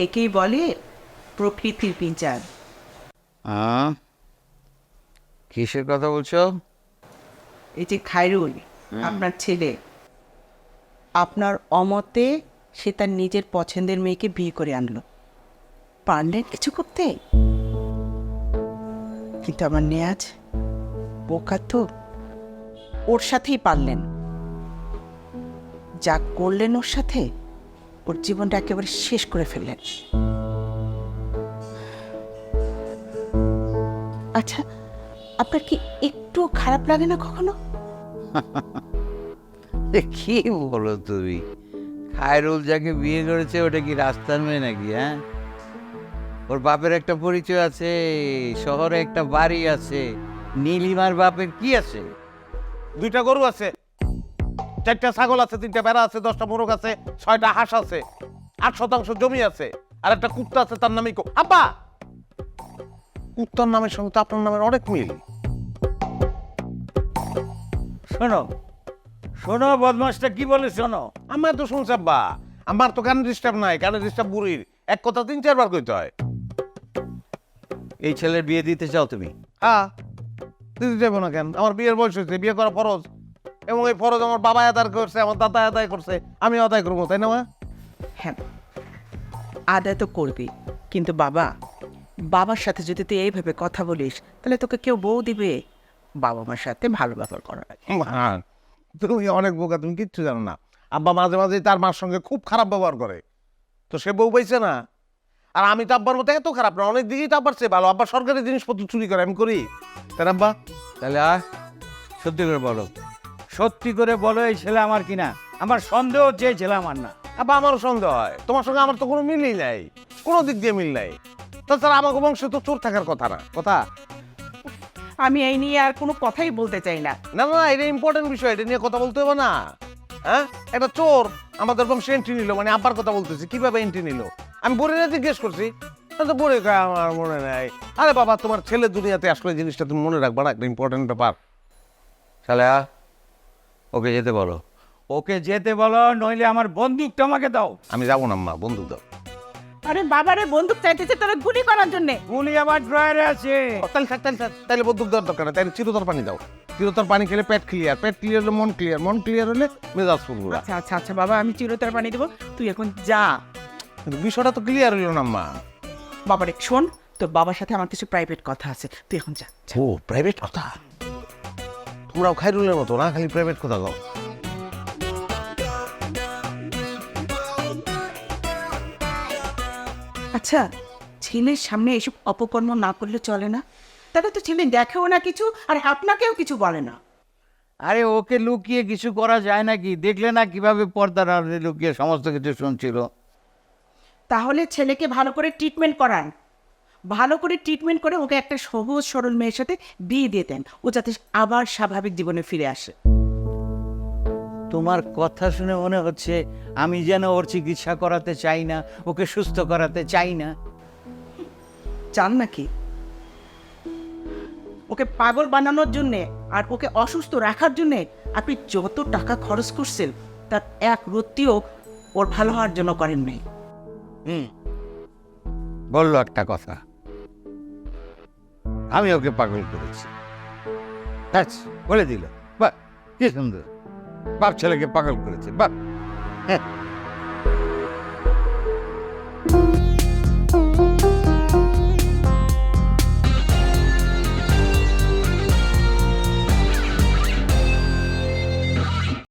একেই বলে প্রকৃতির বিচার। কিসের কথা বলছো? এই যে খায়রুল, আপনার ছেলে, আপনার অমতে সে তার নিজের পছন্দের মেয়েকে বিয়ে করে আনলো। পারলেন কিছু করতে? কিন্তু আমার নেয়াজ বোকা তো, ওর সাথেই পারলেন। যা করলেন ওর সাথে, ওর জীবনটা একেবারে শেষ করে ফেললেন। আচ্ছা, আপনার কি একটু খারাপ লাগে না কখনো? কি বলো তুমি? খায়রুল যাকে বিয়ে করেছে ওটা কি রাস্তার মেয়ে নাকি? হ্যাঁ, ওর বাপের একটা পরিচয় আছে, শহরে একটা বাড়ি আছে। নীলিমার বাপের কি আছে? 2টা গরু আছে, 4টা ছাগল আছে, 3টা ভেড়া আছে, 10টা মোরগ আছে, 6টা হাঁস আছে, 8% জমি আছে, আর একটা কুত্তা আছে, তার নামই আব্বা। কুত্তার নামের সঙ্গে তো আপনার নামের অনেক মিল। শোনো শোনো, বদমাসটা কি বলে শোনো। আমার তো শুনছে আব্বা, আমার তো কানে ডিস্টার্ব নাই, কানে ডিস্টার্ব বুড়ির। এক কথা 3-4 বার কইতে হয়। এই ছেলের বিয়ে দিতে চাও তুমি? হ্যাঁ, দিতে যাবো না কেন? আমার বিয়ের বয়স হয়েছে, বিয়ে করা ফরজ, এবং এই ফরজ আমার বাবা আদায় করছে, আমার দাদা আদায় করছে, আমি আদায় করবো, তাই না মা? হ্যাঁ, আদায় তো করবি, কিন্তু বাবার সাথে যদি তুই এইভাবে কথা বলিস, তাহলে তোকে কেউ বউ দিবে? বাবা মার সাথে ভালো ব্যবহার করা লাগে। হ্যাঁ, তুমি অনেক বোকা, তুমি কিচ্ছু জানো না। আব্বা মাঝে মাঝে তার মার সঙ্গে খুব খারাপ ব্যবহার করে, তো সে বউ পাইছে না। আর আমি তো আব্বার মতো এত খারাপ না, অনেক দিকেই তো আব্বার চেয়ে ভালো। আব্বা সরকারি জিনিসপত্র চুরি করে, আমি করি? তাই আব্বা? তাহলে সত্যি করে বলো। সত্যি করে বলো, এই ছেলে আমার কিনা? আমার সন্দেহ হচ্ছে এই ছেলে আমার না। আব্বা আমারও সন্দেহ হয়, তোমার সঙ্গে আমার তো কোনো মিলই নাই, কোনো দিক দিয়ে মিল নাই। তাছাড়া আমাকে বংশে তো চোর থাকার কথা না, কথা। আমি এই নিয়ে আর কোনো কথাই বলতে চাই না। না না, এটা ইম্পর্টেন্ট বিষয়, এটা নিয়ে কথা বলতে হবে না। হ্যাঁ, একটা চোর আমাদের বংশে এন্ট্রি নিল, মানে আব্বার কথা বলতেছি, কিভাবে এন্ট্রি নিল? আমি বোনেরা জিজ্ঞেস করছি, তো বোনে কয় আমার মনে নাই। আরে বাবা, তোমার ছেলে দুনিয়াতে আসলে জিনিসটা তুমি মনে রাখবা না, একটা ইম্পর্টেন্ট ব্যাপার। শালা, ওকে যেতে বলো। ওকে যেতে বলো, নইলে আমার বন্দুকটা আমাকে দাও। আমি যাবো না মা, বন্দুক দাও। আরে বাবারে, বন্দুক চাইতেছে তোরা গুলি করার জন্য। গুলি আমার ড্রয়ারে আছে। তাহলে বন্দুক দেওয়ার দরকার না, তাহলে চিরতর পানি দাও। চিরতর পানি খেলে পেট ক্লিয়ার, পেট ক্লিয়ার হলে মন ক্লিয়ার, মন ক্লিয়ার হলে মেজাজ ফুরফুরা। আচ্ছা আচ্ছা আচ্ছা বাবা, আমি চিরতর পানি দেবো, তুই এখন যা। কিন্তু বিষয়টা তো ক্লিয়ার হইল না মা। বাবারে শোন, তোর বাবার সাথে আমার কিছু প্রাইভেট কথা আছে, তুই এখন যা। ও, প্রাইভেট কথা? তোমরাও খাইরুলের মতো না, খালি প্রাইভেট কথা কও। আচ্ছা, ছেলের সামনে এসব অপকর্ম না করলে চলে না? তাহলে তো ছেলে দেখেও না কিছু, আর আপনাকেও কিছু বলে না। আরে ওকে লুকিয়ে কিছু করা যায় নাকি? দেখলে না কিভাবে পর্দার আড়ালে লুকিয়ে সমস্ত কিছু শুনছিল। তাহলে ছেলেকে ভালো করে ট্রিটমেন্ট করান, ভালো করে ট্রিটমেন্ট করে ওকে একটা সহজ সরল মেয়ের সাথে বিয়ে দিয়ে দেন, ও যাতে আবার স্বাভাবিক জীবনে ফিরে আসে। তোমার কথা শুনে মনে হচ্ছে আমি যেন ওর চিকিৎসা করাতে চাই না, ওকে সুস্থ করাতে চাই না। চান নাকি? ওকে পাগল বানানোর জন্যে আর ওকে অসুস্থ রাখার জন্যে আপনি যত টাকা খরচ করছেন, তার এক রত্তিও ওর ভালো হওয়ার জন্য করেন নাই। বললো একটা কথা, আমি ওকে পাগল করেছি। ব্যাস, বলে দিল। বাহ, কি সুন্দর, বাপ ছেলেকে পাগল করেছে। বাহ, হ্যাঁ।